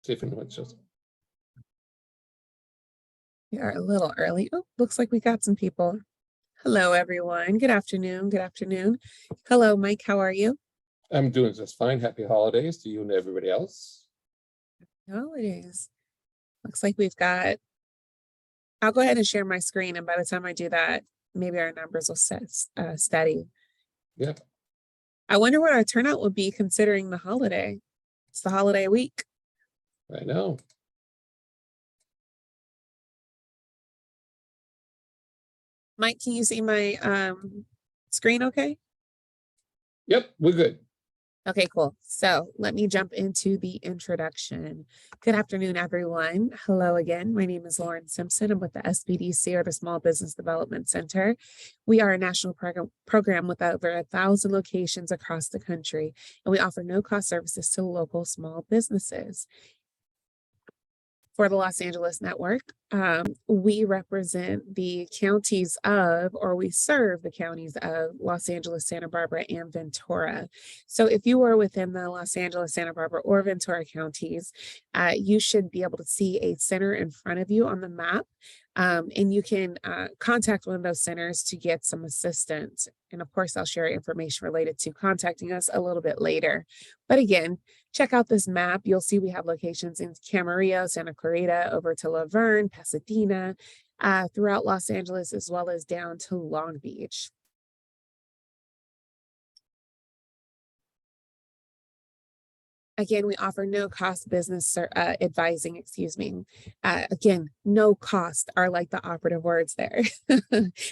See if anyone's just. We are a little early. Oh, looks like we got some people. Hello, everyone. Good afternoon. Good afternoon. Hello, Mike. How are you? I'm doing just fine. Happy holidays to you and everybody else. Holidays. Looks like we've got. I'll go ahead and share my screen, and by the time I do that, maybe our numbers will set steady. Yeah, I wonder what our turnout would be considering the holiday. It's the holiday week. I know. Mike, can you see my screen okay? Yep, we're good. Okay, cool. So let me jump into the introduction. Good afternoon, everyone. Hello again. My name is Lauren Simpson. I'm with the SBDC, or the Small Business Development Center. We are a national program with over 1,000 locations across the country, and we offer no-cost services to local small businesses. For the Los Angeles network, we represent the counties of, or we serve the counties of Los Angeles, Santa Barbara, and Ventura. So if you are within the Los Angeles, Santa Barbara, or Ventura counties, you should be able to see a center in front of you on the map. And you can contact one of those centers to get some assistance. And of course, I'll share information related to contacting us a little bit later. But again, check out this map. You'll see we have locations in Camarillo, Santa Clarita, over to Laverne, Pasadena, throughout Los Angeles, as well as down to Long Beach. Again, we offer no cost business advising, excuse me. Again, no cost are like the operative words there.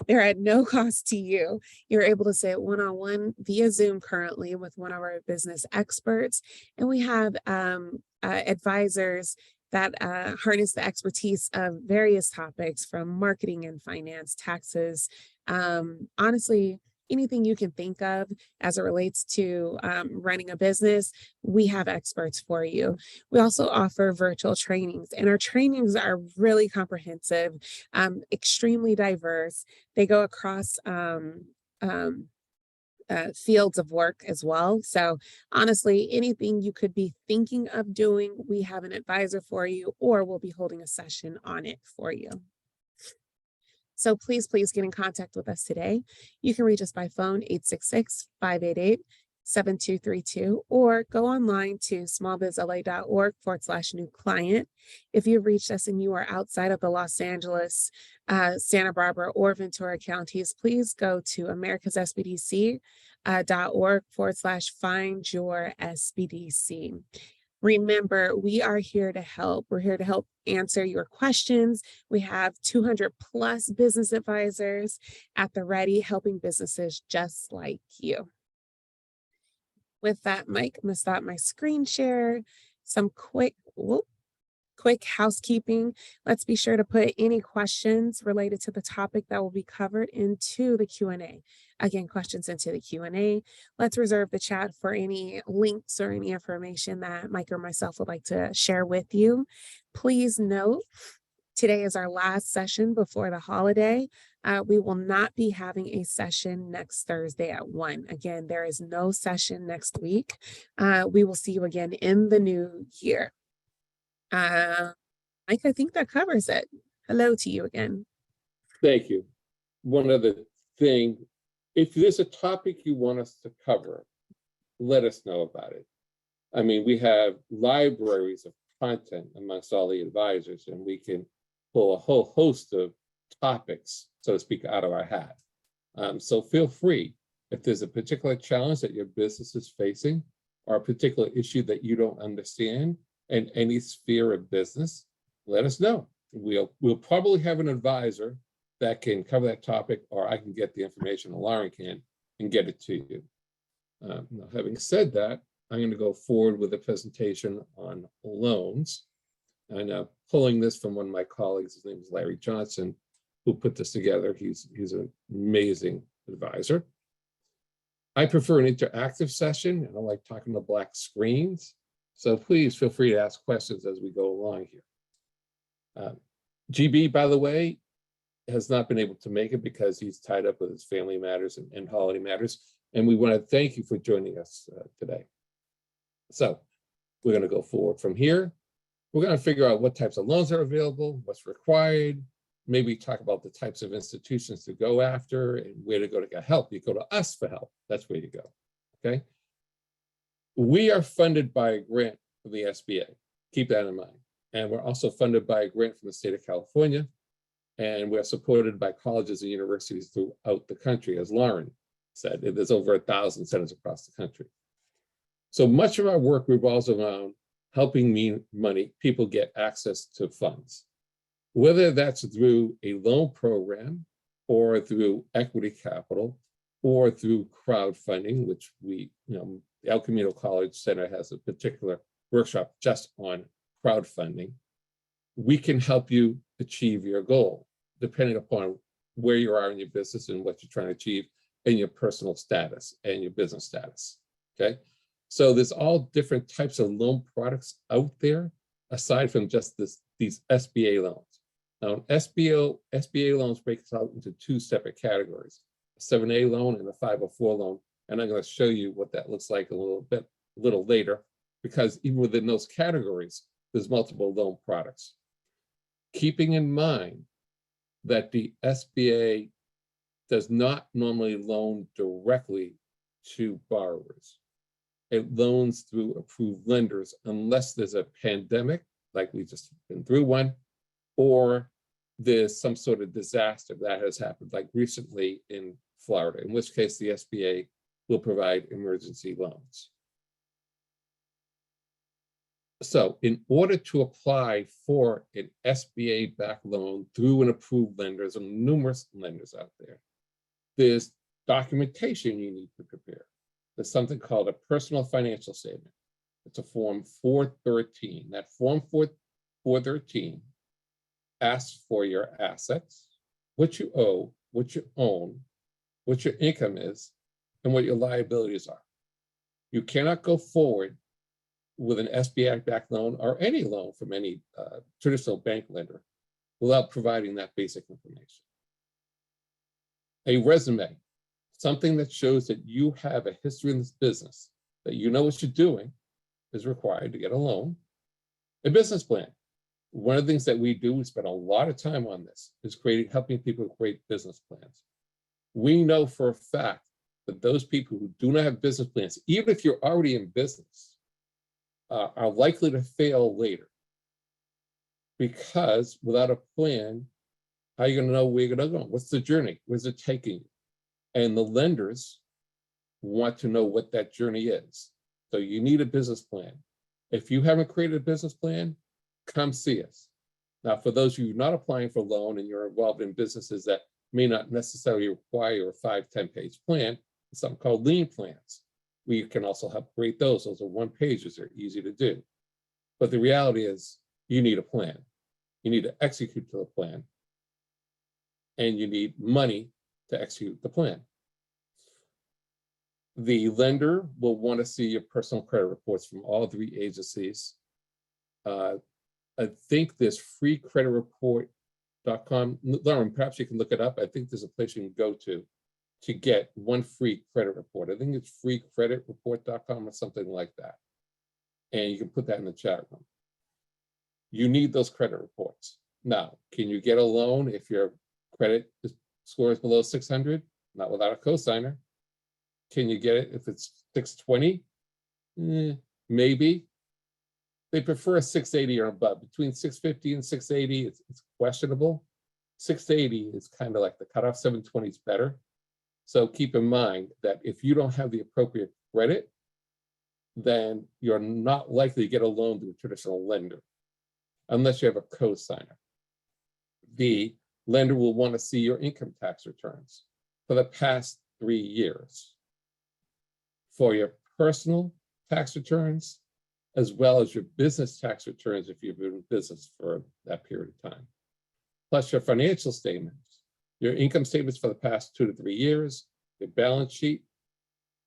They're at no cost to you. You're able to sit one-on-one via Zoom currently with one of our business experts. And we have advisors that harness the expertise of various topics from marketing and finance, taxes, honestly, anything you can think of as it relates to running a business, we have experts for you. We also offer virtual trainings, and our trainings are really comprehensive, extremely diverse. They go across fields of work as well. So honestly, anything you could be thinking of doing, we have an advisor for you, or we'll be holding a session on it for you. So please get in contact with us today. You can reach us by phone, 866-588-7232, or go online to smallbizla.org/new client. If you've reached us and you are outside of the Los Angeles, Santa Barbara, or Ventura counties, please go to americassbdc.org/find your SBDC. Remember, we are here to help. We're here to help answer your questions. We have 200 plus business advisors at the ready, helping businesses just like you. With that, Mike, I'm gonna stop my screen share. Some quick housekeeping. Let's be sure to put any questions related to the topic that will be covered into the Q&A. Again, questions into the Q&A. Let's reserve the chat for any links or any information that Mike or myself would like to share with you. Please note, today is our last session before the holiday. We will not be having a session next Thursday at 1. Again, there is no session next week. We will see you again in the new year. Mike, I think that covers it. Hello to you again. Thank you. One other thing, if there's a topic you want us to cover, let us know about it. I mean, we have libraries of content amongst all the advisors, and we can pull a whole host of topics, so to speak, out of our hat. So feel free, if there's a particular challenge that your business is facing, or a particular issue that you don't understand in any sphere of business, let us know. We'll probably have an advisor that can cover that topic, or I can get the information, or Lauren can, and get it to you. Now, having said that, I'm going to go forward with a presentation on loans. And pulling this from one of my colleagues, his name is Larry Johnson, who put this together. He's an amazing advisor. I prefer an interactive session, and I like talking to black screens. So please feel free to ask questions as we go along here. GB, by the way, has not been able to make it because he's tied up with his family matters and holiday matters. And we want to thank you for joining us today. So we're going to go forward from here. We're going to figure out what types of loans are available, what's required, maybe talk about the types of institutions to go after and where to go to get help. You go to us for help. That's where you go. Okay. We are funded by a grant from the SBA. Keep that in mind. And we're also funded by a grant from the state of California. And we're supported by colleges and universities throughout the country. As Lauren said, there's over 1,000 centers across the country. So much of our work revolves around helping people get access to funds, whether that's through a loan program or through equity capital or through crowdfunding, which we, the El Camino College Center has a particular workshop just on crowdfunding. We can help you achieve your goal, depending upon where you are in your business and what you're trying to achieve in your personal status and your business status, okay? So there's all different types of loan products out there, aside from just these SBA loans. Now, SBA loans breaks out into two separate categories, a 7A loan and a 504 loan. And I'm going to show you what that looks like a little later, because even within those categories, there's multiple loan products. Keeping in mind that the SBA does not normally loan directly to borrowers. It loans through approved lenders unless there's a pandemic, like we just been through one, or there's some sort of disaster that has happened, like recently in Florida, in which case the SBA will provide emergency loans. So in order to apply for an SBA-backed loan through an approved lender, there's numerous lenders out there. There's documentation you need to prepare. There's something called a personal financial statement. It's a Form 413. That Form 413 asks for your assets, what you owe, what you own, what your income is, and what your liabilities are. You cannot go forward with an SBA-backed loan or any loan from any traditional bank lender without providing that basic information. A resume, something that shows that you have a history in this business, that you know what you're doing, is required to get a loan. A business plan. One of the things that we do, we spend a lot of time on this, is helping people create business plans. We know for a fact that those people who do not have business plans, even if you're already in business, are likely to fail later. Because without a plan, how are you going to know where you're going to go? What's the journey? Where's it taking you? And the lenders want to know what that journey is. So you need a business plan. If you haven't created a business plan, come see us. Now, for those of you not applying for a loan and you're involved in businesses that may not necessarily require a 5-10 page plan, it's something called lean plans. We can also help create those. Those are one-pagers, they're easy to do. But the reality is you need a plan. You need to execute the plan. And you need money to execute the plan. The lender will want to see your personal credit reports from all 3 agencies. I think there's freecreditreport.com. Lauren, perhaps you can look it up. I think there's a place you can go to get one free credit report. I think it's freecreditreport.com or something like that. And you can put that in the chat room. You need those credit reports. Now, can you get a loan if your credit score is below 600? Not without a cosigner. Can you get it if it's 620? Maybe. They prefer a 680 or above. Between 650 and 680, it's questionable. 680 is kind of like the cutoff. 720 is better. So keep in mind that if you don't have the appropriate credit, then you're not likely to get a loan through a traditional lender, unless you have a cosigner. The lender will want to see your income tax returns for the past 3 years. For your personal tax returns, as well as your business tax returns if you've been in business for that period of time. Plus your financial statements, your income statements for the past 2 to 3 years, your balance sheet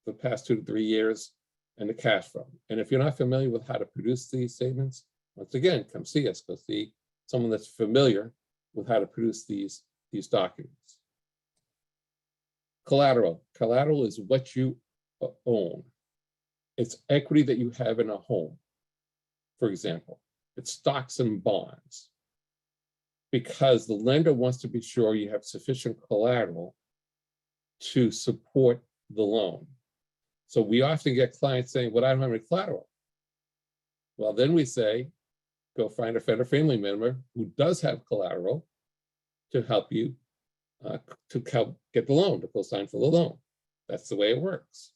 for the past 2 to 3 years, and the cash flow. And if you're not familiar with how to produce these statements, once again, come see us. Go see someone that's familiar with how to produce these documents. Collateral. Collateral is what you own. It's equity that you have in a home, for example. It's stocks and bonds. Because the lender wants to be sure you have sufficient collateral to support the loan. So we often get clients saying, well, I don't have any collateral. Well, then we say, go find a friend or family member who does have collateral to help you to help get the loan, to co-sign for the loan. That's the way it works.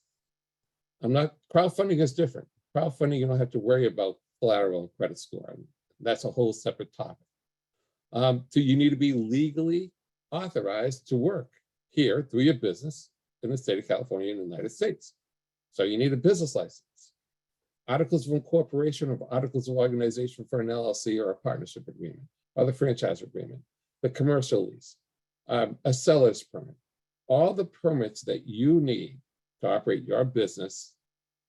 Crowdfunding is different. Crowdfunding, you don't have to worry about collateral and credit score. That's a whole separate topic. So you need to be legally authorized to work here through your business in the state of California and the United States. So you need a business license. Articles of incorporation or articles of organization for an LLC or a partnership agreement, or the franchise agreement, the commercial lease, a seller's permit. All the permits that you need to operate your business,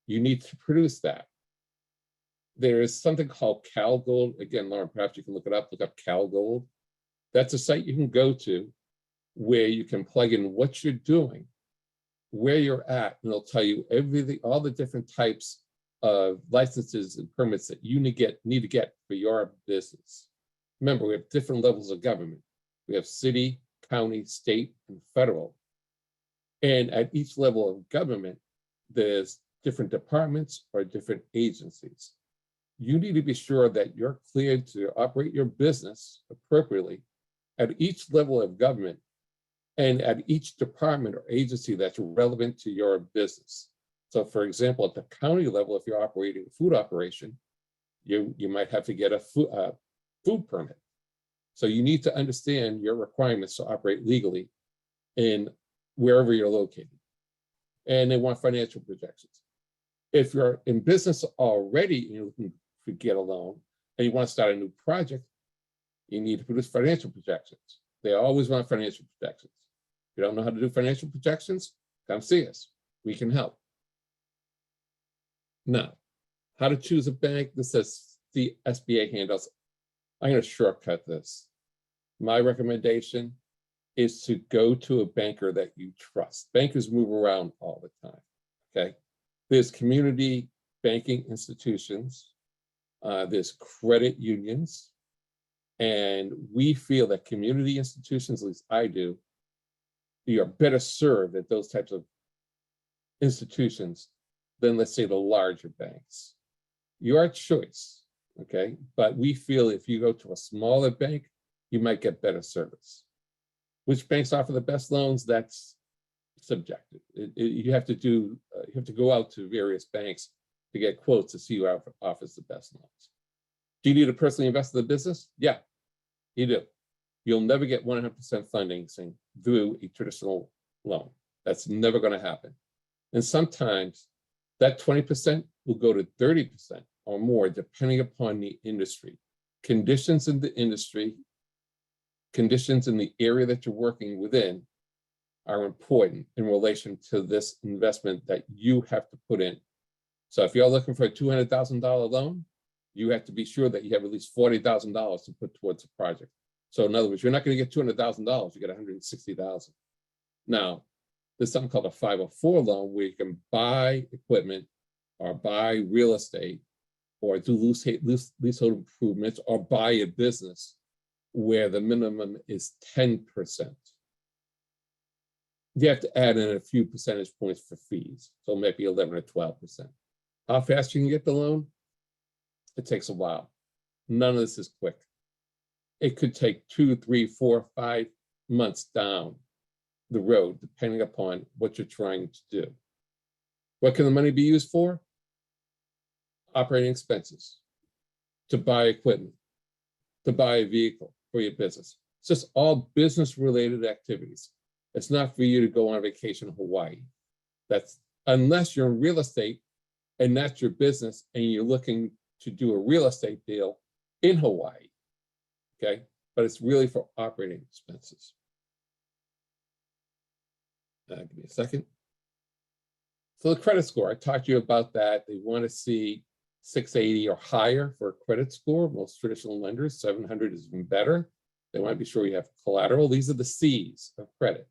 you need to produce that. There is something called CalGold. Again, Lauren, perhaps you can look it up, look up CalGold. That's a site you can go to where you can plug in what you're doing, where you're at, and it'll tell you everything, all the different types of licenses and permits that you need to get for your business. Remember, we have different levels of government. We have city, county, state, and federal. And at each level of government, there's different departments or different agencies. You need to be sure that you're cleared to operate your business appropriately at each level of government and at each department or agency that's relevant to your business. So for example, at the county level, if you're operating a food operation, you might have to get a food permit. So you need to understand your requirements to operate legally in wherever you're located. And they want financial projections. If you're in business already and you're looking to get a loan and you want to start a new project, you need to produce financial projections. They always want financial projections. If you don't know how to do financial projections, come see us. We can help. Now, how to choose a bank. This says the SBA handouts. I'm going to shortcut this. My recommendation is to go to a banker that you trust. Bankers move around all the time, okay? There's community banking institutions, there's credit unions, and we feel that community institutions, at least I do, you are better served at those types of institutions than, let's say, the larger banks. Your choice, okay? But we feel if you go to a smaller bank, you might get better service. Which banks offer the best loans? That's subjective. You have to go out to various banks to get quotes to see who offers the best loans. Do you need to personally invest in the business? Yeah, you do. You'll never get 100% funding through a traditional loan. That's never going to happen. And sometimes that 20% will go to 30% or more, depending upon the industry. Conditions in the industry, conditions in the area that you're working within are important in relation to this investment that you have to put in. So if you're looking for a $200,000 loan, you have to be sure that you have at least $40,000 to put towards a project. So in other words, you're not going to get $200,000, you get $160,000. Now, there's something called a 504 loan where you can buy equipment or buy real estate or do leasehold improvements or buy a business where the minimum is 10%. You have to add in a few percentage points for fees. So maybe 11 or 12%. How fast you can get the loan? It takes a while. None of this is quick. It could take 2, 3, 4, 5 months down the road, depending upon what you're trying to do. What can the money be used for? Operating expenses, to buy equipment, to buy a vehicle for your business. It's just all business related activities. It's not for you to go on vacation in Hawaii. That's unless you're in real estate and that's your business and you're looking to do a real estate deal in Hawaii, okay? But it's really for operating expenses. Give me a second. So the credit score, I talked to you about that. They want to see 680 or higher for a credit score. Most traditional lenders, 700 is even better. They want to be sure you have collateral. These are the C's of credit.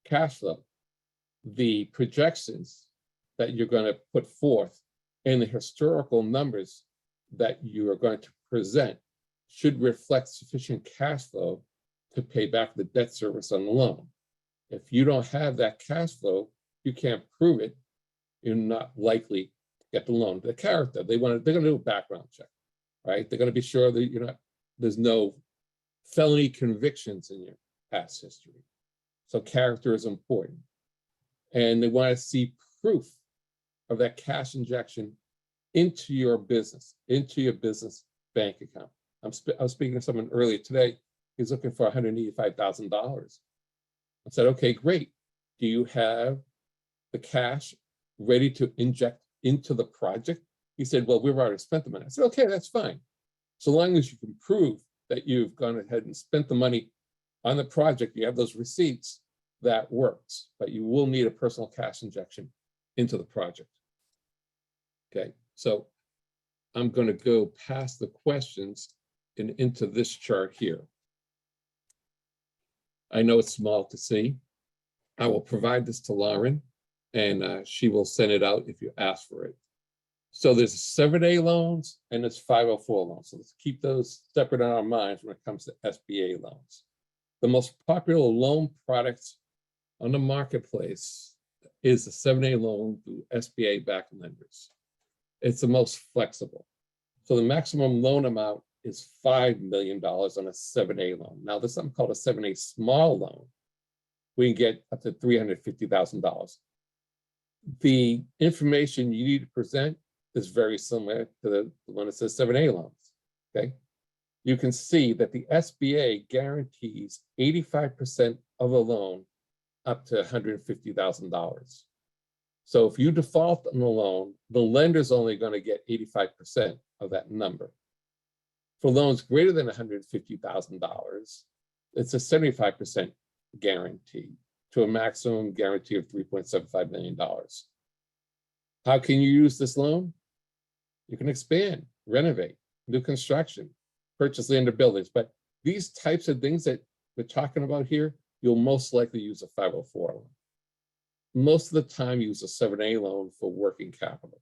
Cash flow, the projections that you're going to put forth and the historical numbers that you are going to present should reflect sufficient cash flow to pay back the debt service on the loan. If you don't have that cash flow, you can't prove it, you're not likely to get the loan. The character, they're gonna do a background check, right? They're gonna be sure that there's no felony convictions in your past history. So character is important. And they want to see proof of that cash injection into your business bank account. I was speaking to someone earlier today, he's looking for $185,000. I said, okay, great. Do you have the cash ready to inject into the project? He said, well, we've already spent the money. I said, okay, that's fine. So long as you can prove that you've gone ahead and spent the money on the project, you have those receipts, that works, but you will need a personal cash injection into the project. Okay, so I'm going to go past the questions and into this chart here. I know it's small to see. I will provide this to Lauren, and she will send it out if you ask for it. So there's 7A loans and there's 504 loans. So let's keep those separate in our minds when it comes to SBA loans. The most popular loan products on the marketplace is the 7A loan through SBA-backed lenders. It's the most flexible. So the maximum loan amount is $5 million on a 7A loan. Now there's something called a 7A small loan. We can get up to $350,000. The information you need to present is very similar to the one that says 7A loans, okay? You can see that the SBA guarantees 85% of a loan up to $150,000. So if you default on the loan, the lender's only going to get 85% of that number. For loans greater than $150,000, it's a 75% guarantee to a maximum guarantee of $3.75 million. How can you use this loan? You can expand, renovate, do construction, purchase land or buildings. But these types of things that we're talking about here, you'll most likely use a 504 loan. Most of the time, use a 7A loan for working capital.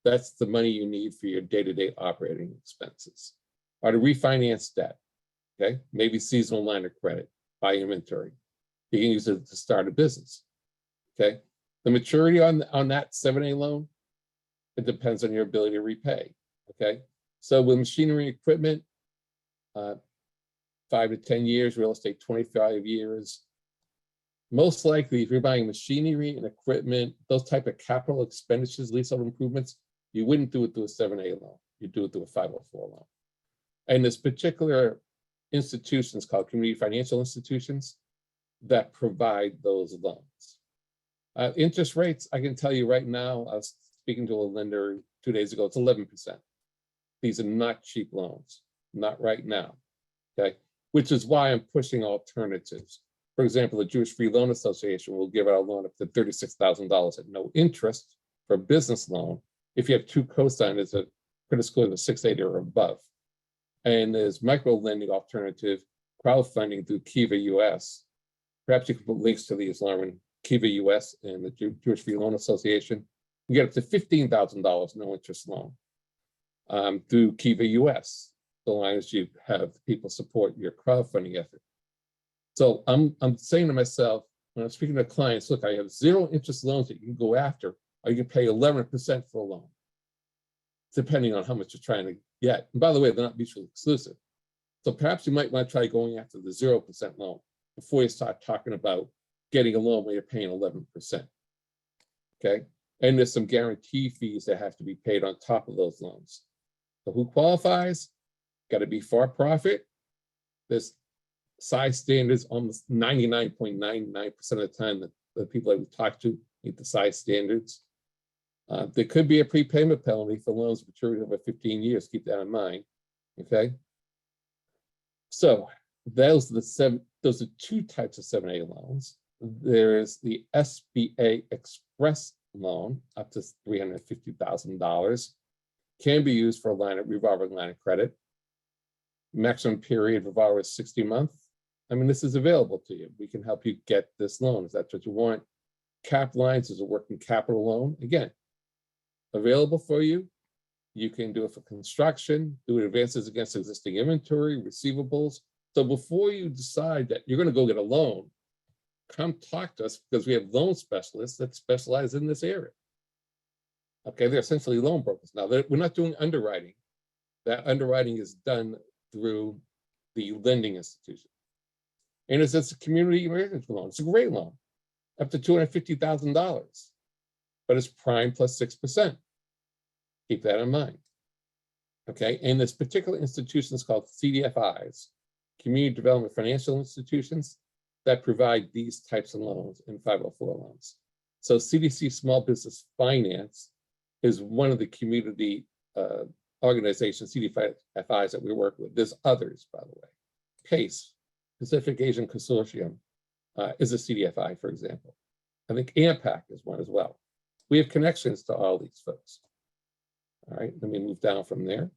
That's the money you need for your day-to-day operating expenses. Or to refinance debt, okay? Maybe seasonal line of credit, buy inventory. You can use it to start a business, okay? The maturity on that 7A loan, it depends on your ability to repay, okay? So with machinery and equipment, 5 to 10 years, real estate 25 years. Most likely, if you're buying machinery and equipment, those type of capital expenditures, leasehold improvements, you wouldn't do it through a 7A loan. You do it through a 504 loan. And there's particular institutions called community financial institutions that provide those loans. Interest rates, I can tell you right now, I was speaking to a lender 2 days ago, it's 11%. These are not cheap loans, not right now, okay? Which is why I'm pushing alternatives. For example, the Jewish Free Loan Association will give out a loan up to $36,000 at no interest for a business loan if you have two co-signers at credit score of 680 or above. And there's micro lending alternative crowdfunding through Kiva US. Perhaps you can put links to these, Lauren. Kiva US and the Jewish Free Loan Association. You get up to $15,000 no interest loan through Kiva US, so long as you have people support your crowdfunding effort. So I'm saying to myself, when I'm speaking to clients, look, I have 0 interest loans that you can go after, or you can pay 11% for a loan, depending on how much you're trying to get. And by the way, they're not mutually exclusive. So perhaps you might want to try going after the 0% loan before you start talking about getting a loan where you're paying 11%. Okay. And there's some guarantee fees that have to be paid on top of those loans. So who qualifies? Got to be for profit. There's size standards almost 99.99% of the time that the people that we talk to meet the size standards. There could be a prepayment penalty for loans maturing over 15 years. Keep that in mind. Okay. So those are 2 types of 7A loans. There is the SBA Express loan up to $350,000. Can be used for a revolving line of credit. Maximum period revolver is 60 months. I mean, this is available to you. We can help you get this loan if that's what you want. Cap lines is a working capital loan. Again, available for you. You can do it for construction, do it advances against existing inventory, receivables. So before you decide that you're going to go get a loan, come talk to us because we have loan specialists that specialize in this area. Okay, they're essentially loan brokers. Now, we're not doing underwriting. That underwriting is done through the lending institution. And it's a community management loan. It's a great loan, up to $250,000, but it's prime plus 6%. Keep that in mind. Okay, and this particular institution is called CDFIs, Community Development Financial Institutions, that provide these types of loans and 504 loans. So CDC Small Business Finance is one of the community organizations, CDFIs, that we work with. There's others, by the way. PACE, Pacific Asian Consortium, is a CDFI, for example. I think AMPAC is one as well. We have connections to all these folks. All right, let me move down from there.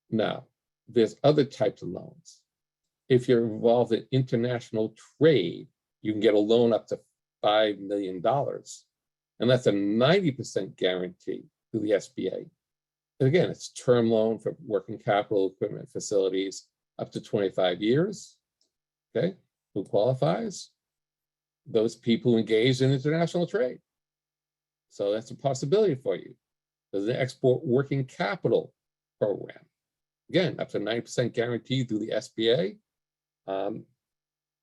Now, there's other types of loans. If you're involved in international trade, you can get a loan up to $5 million. And that's a 90% guarantee through the SBA. And again, it's term loan for working capital, equipment, facilities, up to 25 years. Okay, who qualifies? Those people engaged in international trade. So that's a possibility for you. There's an export working capital program. Again, up to 90% guarantee through the SBA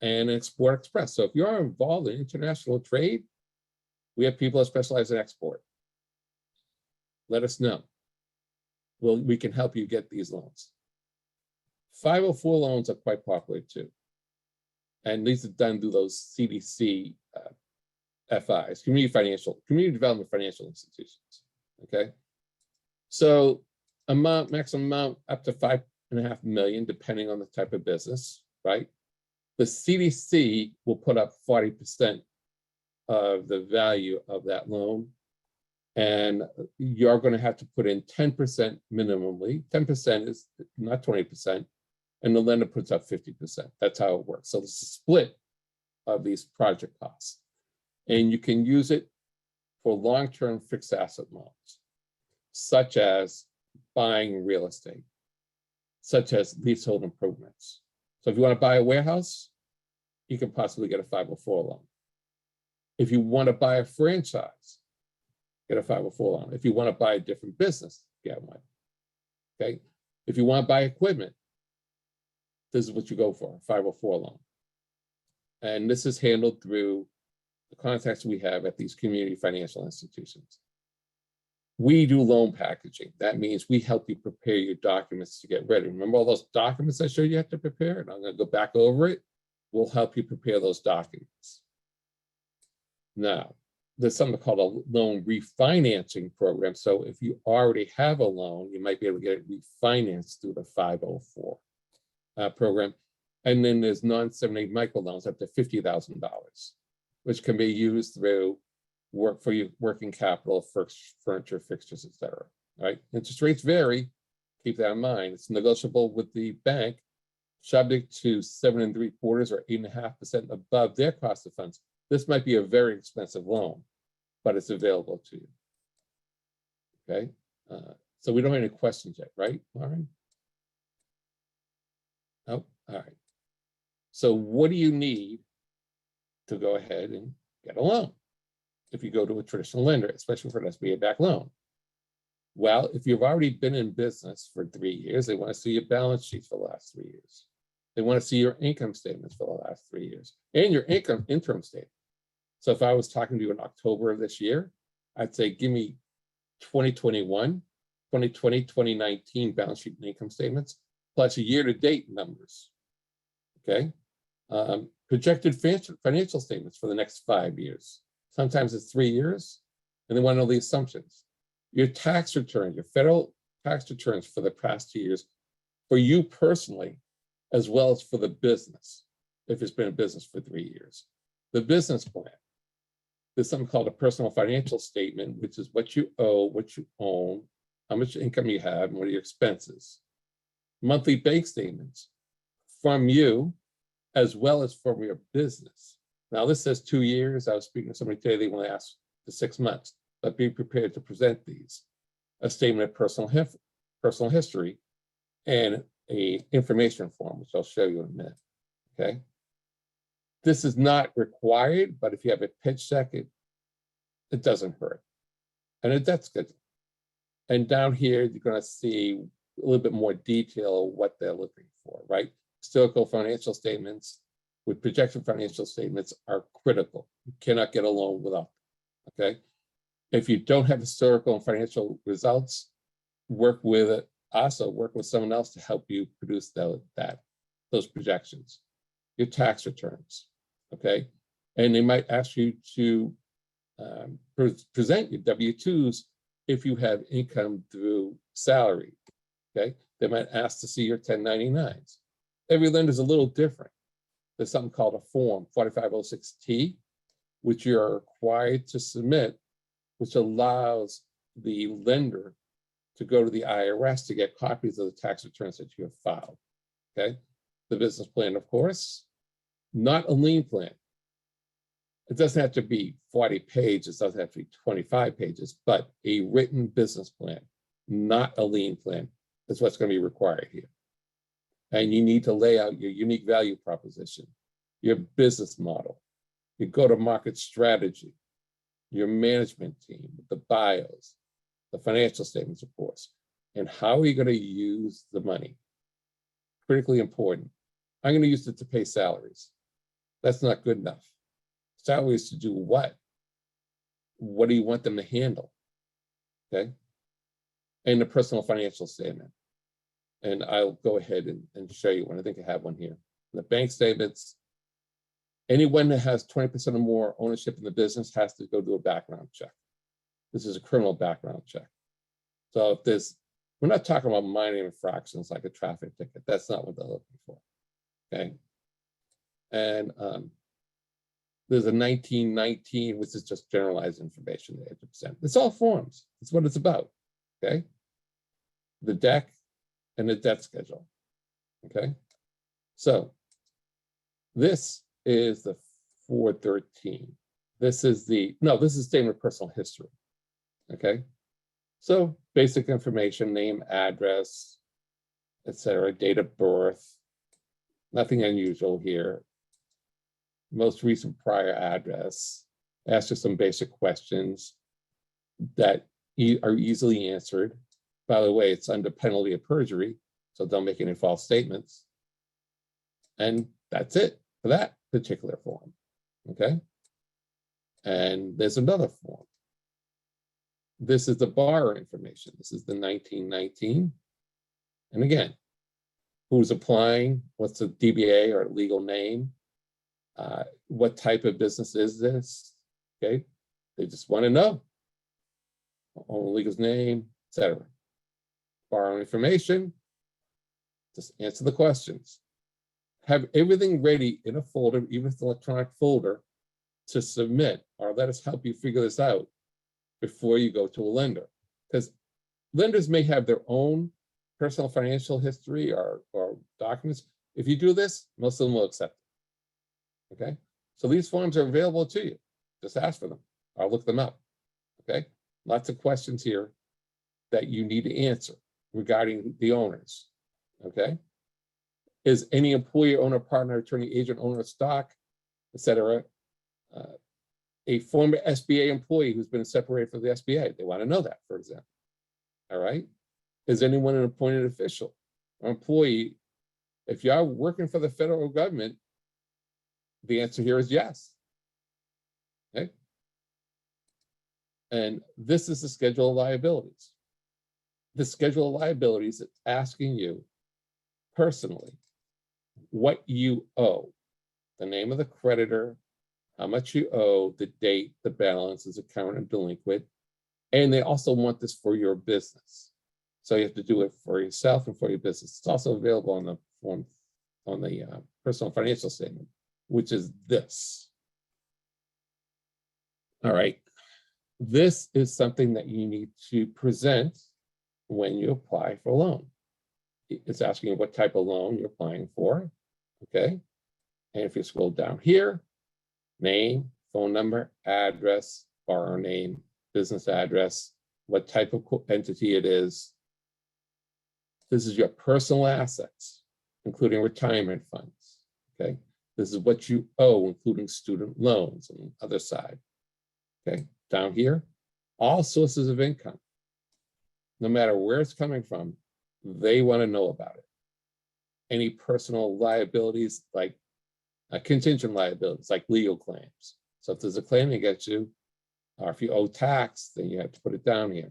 and Export Express. So if you are involved in international trade, we have people that specialize in export. Let us know. Well, we can help you get these loans. 504 loans are quite popular too. And these are done through those CDC FIs, Community Development Financial Institutions, okay? So maximum amount up to $5.5 million, depending on the type of business, right? The CDC will put up 40% of the value of that loan. And you're going to have to put in 10% minimally. 10% is not 20%. And the lender puts up 50%. That's how it works. So it's a split of these project costs. And you can use it for long-term fixed asset loans, such as buying real estate, such as leasehold improvements. So if you want to buy a warehouse, you can possibly get a 504 loan. If you want to buy a franchise, get a 504 loan. If you want to buy a different business, get one. Okay. If you want to buy equipment, this is what you go for, a 504 loan. And this is handled through the contacts we have at these community financial institutions. We do loan packaging. That means we help you prepare your documents to get ready. Remember all those documents I showed you have to prepare? And I'm going to go back over it. We'll help you prepare those documents. Now, there's something called a loan refinancing program. So if you already have a loan, you might be able to get it refinanced through the 504 program. And then there's non-7(a) microloans up to $50,000, which can be used through working capital, furniture, fixtures, et cetera. Right? Interest rates vary. Keep that in mind. It's negotiable with the bank, subject to 7 3/4 or 8.5% above their cost of funds. This might be a very expensive loan, but it's available to you. Okay, so we don't have any questions yet, right, Lauren? Oh, all right. So what do you need to go ahead and get a loan if you go to a traditional lender, especially for an SBA-backed loan? Well, if you've already been in business for 3 years, they want to see your balance sheets for the last 3 years. They want to see your income statements for the last 3 years and your interim statement. So if I was talking to you in October of this year, I'd say, give me 2021, 2020, 2019 balance sheet and income statements, plus year-to-date numbers, okay? Projected financial statements for the next 5 years. Sometimes it's 3 years, and they want to know the assumptions. Your tax return, your federal tax returns for the past 2 years, for you personally, as well as for the business, if it's been a business for 3 years. The business plan. There's something called a personal financial statement, which is what you owe, what you own, how much income you have, and what are your expenses. Monthly bank statements from you, as well as from your business. Now this says 2 years. I was speaking to somebody today, they want to ask for 6 months. but be prepared to present these. A statement of personal history, and a information form, which I'll show you in a minute, okay? This is not required, but if you have a pitch deck, it doesn't hurt. And a debt schedule. And down here, you're gonna see a little bit more detail of what they're looking for, right? Historical financial statements with projection financial statements are critical. You cannot get a loan without them, okay? If you don't have historical and financial results, work with us or work with someone else to help you produce those projections. Your tax returns, okay? And they might ask you to present your W-2s if you have income through salary, okay? They might ask to see your 1099s. Every lender is a little different. There's something called a form 4506T, which you are required to submit, which allows the lender to go to the IRS to get copies of the tax returns that you have filed, okay? The business plan, of course, not a lien plan. It doesn't have to be 40 pages, it doesn't have to be 25 pages, but a written business plan, not a lien plan, is what's going to be required here. And you need to lay out your unique value proposition, your business model, your go-to-market strategy, your management team, the bios, the financial statements, of course, and how are you going to use the money? Critically important. I'm going to use it to pay salaries. That's not good enough. Salaries to do what? What do you want them to handle? Okay. And the personal financial statement. And I'll go ahead and show you one. I think I have one here. The bank statements. Anyone that has 20% or more ownership in the business has to go do a background check. This is a criminal background check. So if there's, we're not talking about minor infractions like a traffic ticket. That's not what they're looking for. Okay. And there's a 1919, which is just generalized information. It's all forms. It's what it's about. Okay. The deck and the debt schedule. Okay. So this is the 413. This is statement of personal history. Okay. So basic information, name, address, etc., date of birth, nothing unusual here. Most recent prior address, ask you some basic questions that are easily answered. By the way, it's under penalty of perjury, so don't make any false statements. And that's it for that particular form, okay? And there's another form. This is the borrower information. This is the 1919. And again, who's applying, what's the DBA or legal name, what type of business is this, okay? They just want to know. Owner legal's name, etc. Borrower information, just answer the questions. Have everything ready in a folder, even if it's an electronic folder, to submit, or let us help you figure this out before you go to a lender. Because lenders may have their own personal financial history or documents. If you do this, most of them will accept it. Okay, so these forms are available to you. Just ask for them. I'll look them up. Okay, lots of questions here that you need to answer regarding the owners. Okay, is any employee, owner, partner, attorney, agent, owner of stock, etc., a former SBA employee who's been separated from the SBA? They want to know that, for example. All right. Is anyone an appointed official or employee? If you are working for the federal government, the answer here is yes. Okay. And this is the schedule of liabilities. The schedule of liabilities is asking you personally what you owe, the name of the creditor, how much you owe, the date, the balance, is it current and delinquent, and they also want this for your business. So you have to do it for yourself and for your business. It's also available on the form, on the personal financial statement, which is this. All right. This is something that you need to present when you apply for a loan. It's asking you what type of loan you're applying for. Okay. And if you scroll down here, name, phone number, address, borrower name, business address, what type of entity it is. This is your personal assets, including retirement funds, okay? This is what you owe, including student loans on the other side, okay? Down here, all sources of income, no matter where it's coming from, they want to know about it. Any personal liabilities, like contingent liabilities, like legal claims. So if there's a claim against you, or if you owe tax, then you have to put it down here.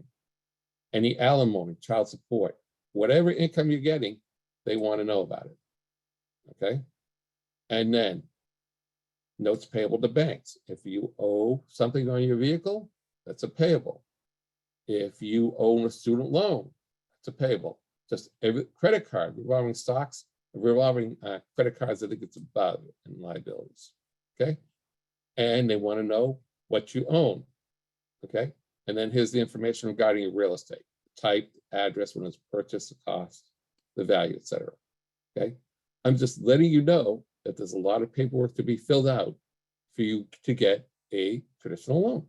Any alimony, child support, whatever income you're getting, they want to know about it, okay? And then notes payable to banks. If you owe something on your vehicle, that's a payable. If you own a student loan, it's a payable. Just every credit card, revolving stocks, revolving credit cards, I think it's above in liabilities, okay? And they want to know what you own, okay? And then here's the information regarding your real estate, type, address, when it's purchased, the cost, the value, etc. Okay? I'm just letting you know that there's a lot of paperwork to be filled out for you to get a traditional loan,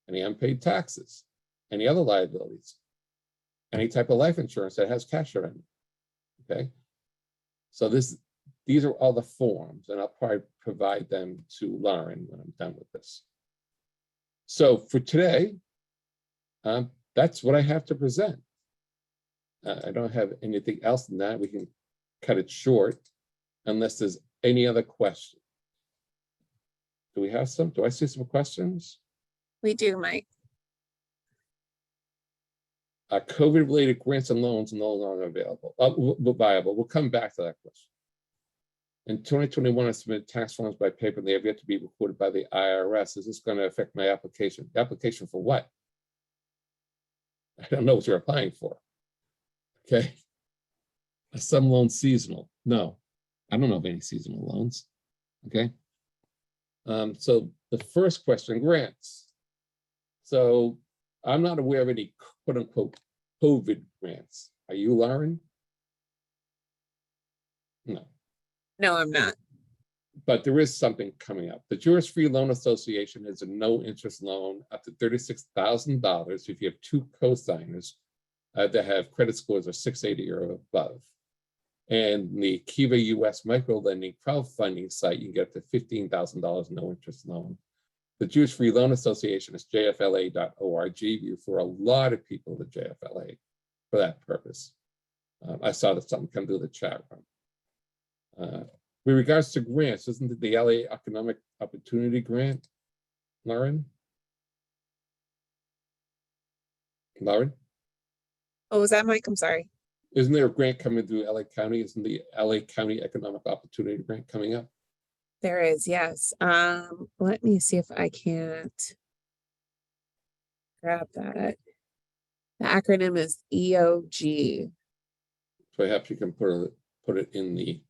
any unpaid taxes, any other liabilities, any type of life insurance that has cash on it, okay? So these are all the forms, and I'll probably provide them to Lauren when I'm done with this. So for today, that's what I have to present. I don't have anything else than that. We can cut it short unless there's any other question. Do we have some? Do I see some questions? We do, Mike. COVID-related grants and loans no longer available, viable. We'll come back to that question. In 2021, I submitted tax forms by paper, and they have yet to be recorded by the IRS. Is this going to affect my application? The application for what? I don't know what you're applying for. Okay. Are some loans seasonal? No, I don't know of any seasonal loans. Okay. So the first question, grants. So I'm not aware of any quote unquote COVID grants. Are you, Lauren? No. No, I'm not. But there is something coming up. The Jurist Free Loan Association is a no interest loan up to $36,000 if you have two co-signers that have credit scores of 680 or above. And the Kiva US micro lending crowdfunding site, you can get up to $15,000 no interest loan. The Jewish Free Loan Association is jfla.org. We refer a lot of people to JFLA for that purpose. I saw that something come through the chat room. With regards to grants, isn't it the LA Economic Opportunity Grant, Lauren? Lauren? Oh, was that Mike? I'm sorry. Isn't there a grant coming through LA County? Isn't the LA County Economic Opportunity Grant coming up? There is, yes. Let me see if I can't grab that. The acronym is EOG. Perhaps you can put it in the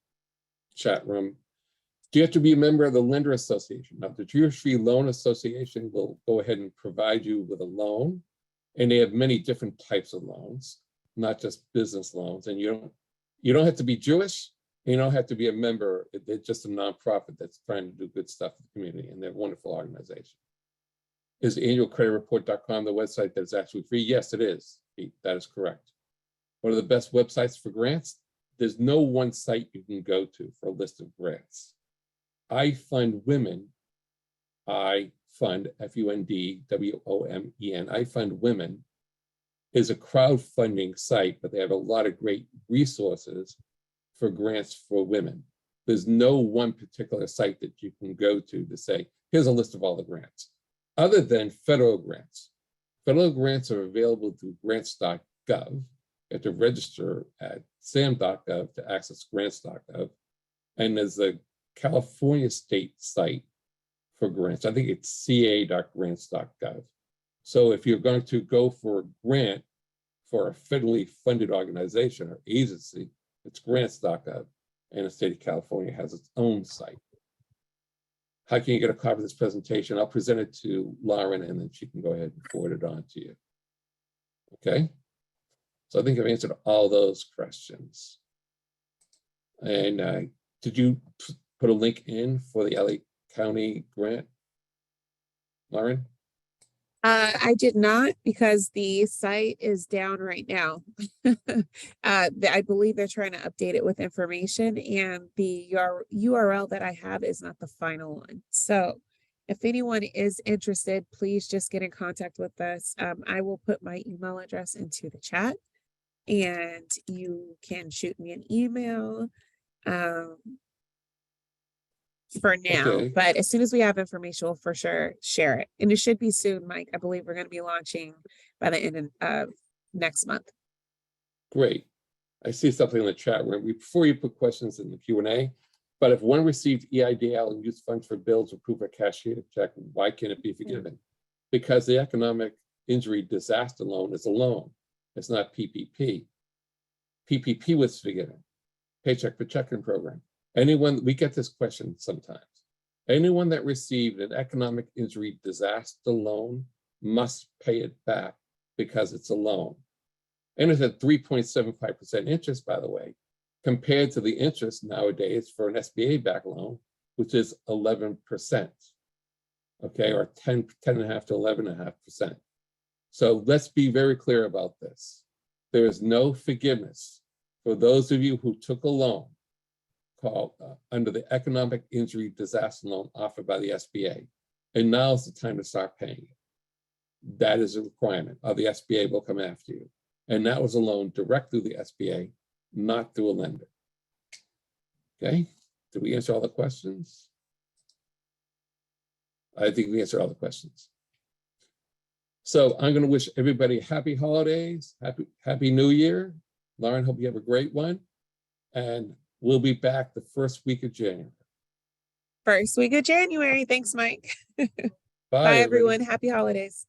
chat room. Do you have to be a member of the Lender Association? Now, the Jewish Free Loan Association will go ahead and provide you with a loan, and they have many different types of loans, not just business loans. And you don't have to be Jewish. You don't have to be a member. They're just a nonprofit that's trying to do good stuff for the community, and they're a wonderful organization. Is annualcreditreport.com the website that's actually free? Yes, it is. That is correct. What are the best websites for grants? There's no one site you can go to for a list of grants. I Fund Women, I Fund, FUNDWOMEN, I Fund Women is a crowdfunding site, but they have a lot of great resources for grants for women. There's no one particular site that you can go to say, here's a list of all the grants, other than federal grants. Federal grants are available through grants.gov. You have to register at sam.gov to access grants.gov. And there's a California state site for grants. I think it's ca.grants.gov. So if you're going to go for a grant for a federally funded organization or agency, it's grants.gov. And the state of California has its own site. How can you get a copy of this presentation? I'll present it to Lauren, and then she can go ahead and forward it on to you. Okay. So I think I've answered all those questions. And did you put a link in for the LA County grant, Lauren? I did not because the site is down right now. I believe they're trying to update it with information and the URL that I have is not the final one. So if anyone is interested, please just get in contact with us. I will put my email address into the chat and you can shoot me an email. For now, Okay. but as soon as we have information, we'll for sure share it. And it should be soon, Mike. I believe we're going to be launching by the end of next month. Great. I see something in the chat room. Before you put questions in the Q&A, but if one received EIDL and used funds for bills or proof of cashier check, why can't it be forgiven? Because the economic injury disaster loan is a loan. It's not PPP. PPP was forgiven. Paycheck Protection Program. Anyone, we get this question sometimes. Anyone that received an economic injury disaster loan must pay it back because it's a loan. And it's at 3.75% interest, by the way, compared to the interest nowadays for an SBA backed loan, which is 11%. Okay, or 10.5 to 11.5%. So let's be very clear about this. There is no forgiveness for those of you who took a loan called under the economic injury disaster loan offered by the SBA. And now is the time to start paying it. That is a requirement, or the SBA will come after you. And that was a loan direct through the SBA, not through a lender. Okay, did we answer all the questions? I think we answered all the questions. So I'm going to wish everybody happy holidays, happy New Year. Lauren, hope you have a great one. And we'll be back the first week of January. First week of January. Thanks, Mike. Bye, Bye, everybody. everyone. Happy holidays.